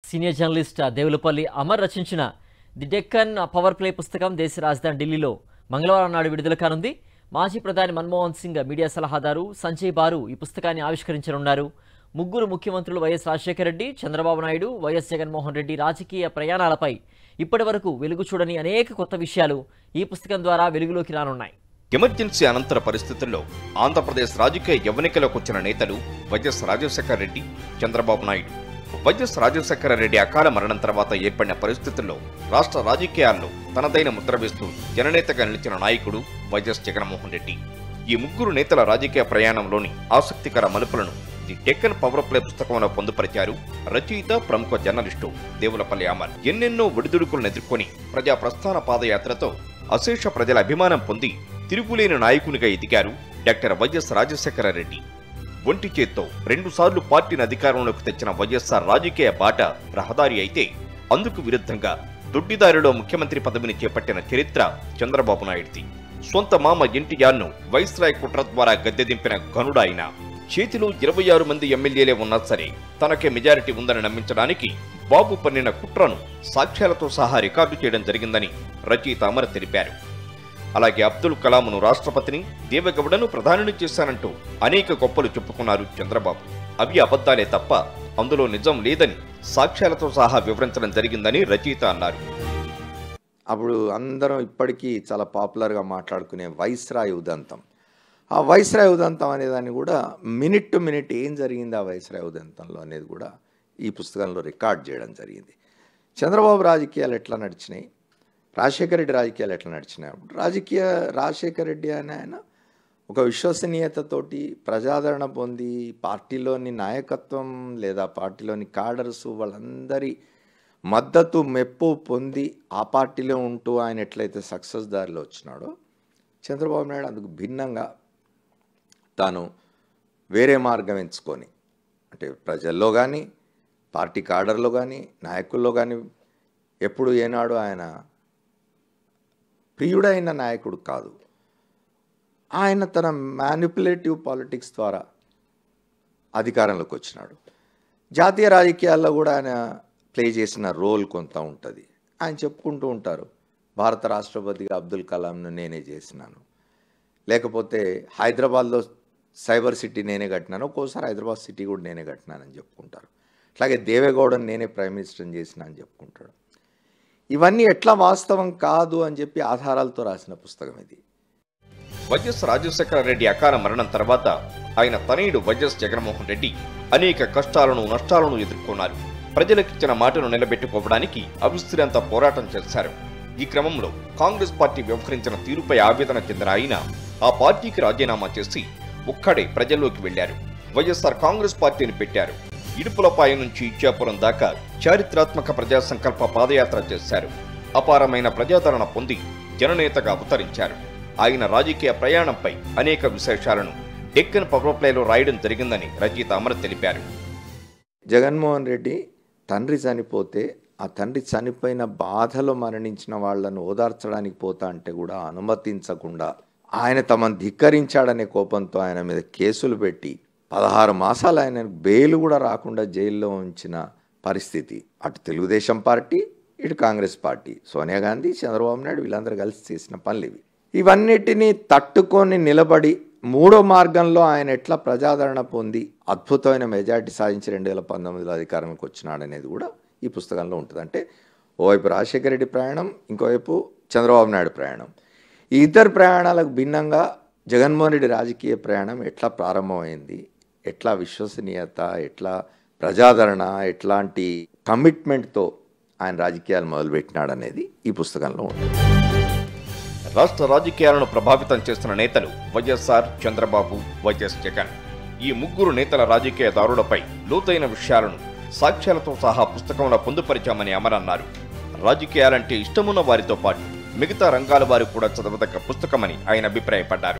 Senior journalist Devulapalli Amar రచించిన the Deccan power play పుస్తకం దేశ రాజధాని ఢిల్లీలో మంగళవారం నాడు విడుదల కానుంది. మాజీ ప్రధాని మన్మోహన్ సింగ్ మీడియా సలహాదారు సంజయ్ బారు ఈ పుస్తకాన్ని ఆవిష్కరించనున్నారు. ముగ్గురు ముఖ్యమంత్రులు వైఎస్ రాజశేఖర రెడ్డి, చంద్రబాబు నాయుడు, వైఎస్ జగన్మోహన్ రెడ్డి రాజకీయ ప్రయాణాలపై ఇప్పటివరకు వెలుగు చూడని అనేక కొత్త విషయాలు ఈ పుస్తకం ద్వారా వెలుగులోకి రానున్నాయి. ఎమర్జెన్సీ అనంతర పరిస్థితుల్లో ఆంధ్రప్రదేశ్ రాజకీయ యవనికలోకి వచ్చిన నేతలు వైఎస్ రాజశేఖర రెడ్డి, చంద్రబాబు నాయుడు. వైఎస్ రాజశేఖర రెడ్డి అకాల మరణం తర్వాత ఏర్పడిన పరిస్థితుల్లో రాష్ట్ర రాజకీయాల్లో తనదైన ముద్ర వేస్తూ జననేతగా నిలిచిన నాయకుడు వైఎస్ జగన్మోహన్ రెడ్డి. ఈ ముగ్గురు నేతల రాజకీయ ప్రయాణంలోని ఆసక్తికర మలుపులను ది డెక్కన్ పవర్ ప్లే పుస్తకంలో పొందుపరిచారు రచయిత, ప్రముఖ జర్నలిస్టు దేవులపల్లి అమర్. ఎన్నెన్నో ఒడిదుడుకులను ఎదుర్కొని ప్రజా ప్రస్థాన పాదయాత్రతో అశేష ప్రజల అభిమానం పొంది తిరుగులేని నాయకునిగా ఎదిగారు డాక్టర్ వైఎస్ రాజశేఖర రెడ్డి. ఒంటి చేత్తో 2 సార్లు పార్టీని అధికారంలోకి తెచ్చిన వైఎస్ఆర్ రాజకీయ బాట రహదారి అయితే, అందుకు విరుద్ధంగా దొడ్డిదారిలో ముఖ్యమంత్రి పదవిని చేపట్టిన చరిత్ర చంద్రబాబు నాయుడిది. సొంత మామ ఎన్టీఆర్ను వైస్రాయ్ కుట్ర ద్వారా గద్దె దింపిన ఘనుడు ఆయన. చేతిలో 26 మంది ఎమ్మెల్యేలే ఉన్నా సరే తనకే మెజారిటీ ఉందని నమ్మించడానికి బాబు పన్నిన కుట్రను సాక్ష్యాలతో సహా రికార్డు చేయడం జరిగిందని రచయిత అమర్ తెలిపారు. అలాగే అబ్దుల్ కలాంను రాష్ట్రపతిని, దేవగౌడను ప్రధానిని చేశానంటూ అనేక గొప్పలు చెప్పుకున్నారు చంద్రబాబు. అవి అబద్ధాలే తప్ప అందులో నిజం లేదని సాక్ష్యాలతో సహా వివరించడం జరిగిందని రచయిత అన్నారు. అప్పుడు అందరం ఇప్పటికీ చాలా పాపులర్గా మాట్లాడుకునే వైస్రాయ్ ఉదంతం, ఆ వైస్రాయ్ ఉదంతం అనేదాన్ని కూడా మినిట్ టు మినిట్ ఏం జరిగింది ఆ వైస్రాయ్ ఉదంతంలో అనేది కూడా ఈ పుస్తకంలో రికార్డ్ చేయడం జరిగింది. చంద్రబాబు రాజకీయాలు ఎట్లా నడిచినాయి, రాజశేఖర రెడ్డి రాజకీయాలు ఎట్లా నడిచినాయి. రాజశేఖర రెడ్డి అని ఆయన ఒక విశ్వసనీయతతోటి ప్రజాదరణ పొంది పార్టీలోని నాయకత్వం లేదా పార్టీలోని కాడర్స్ వాళ్ళందరి మద్దతు మెప్పు పొంది ఆ పార్టీలో ఉంటూ ఆయన ఎట్లయితే సక్సెస్ దారిలో వచ్చినాడో, చంద్రబాబు నాయుడు అందుకు భిన్నంగా తాను వేరే మార్గం ఎంచుకొని, అంటే ప్రజల్లో కానీ పార్టీ కాడర్లో కానీ నాయకుల్లో కానీ ఎప్పుడు ఏనాడు ఆయన ప్రియుడైన నాయకుడు కాదు. ఆయన తన మ్యానిపులేటివ్ పాలిటిక్స్ ద్వారా అధికారంలోకి వచ్చినాడు. జాతీయ రాజకీయాల్లో కూడా ఆయన ప్లే చేసిన రోల్ కొంత ఉంటుంది. ఆయన చెప్పుకుంటూ ఉంటారు, భారత రాష్ట్రపతిగా అబ్దుల్ కలాంను నేనే చేసినాను, లేకపోతే హైదరాబాద్లో సైబర్ సిటీ నేనే కట్టినాను, ఒక్కోసారి హైదరాబాద్ సిటీ కూడా నేనే కట్టినానని చెప్పుకుంటారు. అట్లాగే దేవేగౌడని నేనే ప్రైమ్ మినిస్టర్ని చేసిన అని చెప్పుకుంటాడు. ఇవన్నీ ఎట్లా వాస్తవం కాదు అని చెప్పి ఆధారాలతో రాసిన పుస్తకం ఇది. వైఎస్ రాజశేఖర రెడ్డి అకాల మరణం తర్వాత ఆయన తనయుడు వైఎస్ జగన్మోహన్ రెడ్డి అనేక కష్టాలను, నష్టాలను ఎదుర్కొన్నారు. ప్రజలకిచ్చిన మాటను నిలబెట్టుకోవడానికి అవిశ్రాంత పోరాటం చేశారు. ఈ క్రమంలో కాంగ్రెస్ పార్టీ వ్యవహరించిన తీరుపై ఆవేదన చెందిన ఆయన ఆ పార్టీకి రాజీనామా చేసి ఒక్కడే ప్రజల్లోకి వెళ్లారు. వైఎస్ఆర్ కాంగ్రెస్ పార్టీని పెట్టారు. ఇడుపులపాయ నుంచి ఇచ్చాపురం దాకా చారిత్రాత్మక ప్రజా సంకల్ప పాదయాత్ర చేశారు. అపారమైన ప్రజాదరణ పొంది జననేతగా అవతరించారు. ఆయన రాజకీయ ప్రయాణంపై అనేక విశేషాలను డెక్కన్ పవర్ ప్లేలో రాయడం జరిగిందని రచయిత అమర్ తెలిపారు. జగన్మోహన్ రెడ్డి తండ్రి చనిపోతే ఆ తండ్రి చనిపోయిన బాధలో మరణించిన వాళ్లను ఓదార్చడానికి పోతా అంటే కూడా అనుమతించకుండా ఆయన తమను ధిక్కరించాడనే కోపంతో ఆయన మీద కేసులు పెట్టి 16 మాసాలు ఆయన బెయిల్ కూడా రాకుండా జైల్లో ఉంచిన పరిస్థితి. అటు తెలుగుదేశం పార్టీ, ఇటు కాంగ్రెస్ పార్టీ, సోనియా గాంధీ, చంద్రబాబు నాయుడు వీళ్ళందరూ కలిసి చేసిన పనులు ఇవి. ఇవన్నిటినీ తట్టుకొని నిలబడి మూడో మార్గంలో ఆయన ఎట్లా ప్రజాదరణ పొంది అద్భుతమైన మెజారిటీ సాధించి 2019లో అధికారంలోకి వచ్చినాడనేది కూడా ఈ పుస్తకంలో ఉంటుంది. అంటే ఓవైపు రాజశేఖర రెడ్డి ప్రయాణం, ఇంకోవైపు చంద్రబాబు నాయుడు ప్రయాణం. ఈ ఇద్దరు ప్రయాణాలకు భిన్నంగా జగన్మోహన్ రెడ్డి రాజకీయ ప్రయాణం ఎట్లా ప్రారంభమైంది, ఎట్లా విశ్వసనీయత, ఎట్లా ప్రజాదరణ, ఎట్లాంటి కమిట్మెంట్తో ఆయన రాజకీయాలు మొదలుపెట్టినాడనేది ఈ పుస్తకంలో ఉంటుంది. రాష్ట్ర రాజకీయాలను ప్రభావితం చేస్తున్న నేతలు వైఎస్ఆర్, చంద్రబాబు, వైఎస్ జగన్. ఈ ముగ్గురు నేతల రాజకీయ దారులపై లోతైన విషయాలను సాక్ష్యాలతో సహా పుస్తకంలో పొందుపరిచామని అమర్ అన్నారు. రాజకీయాలంటే ఇష్టమున్న వారితో పాటు మిగతా రంగాల వారు కూడా చదవదగ్గ పుస్తకమని ఆయన అభిప్రాయపడ్డారు.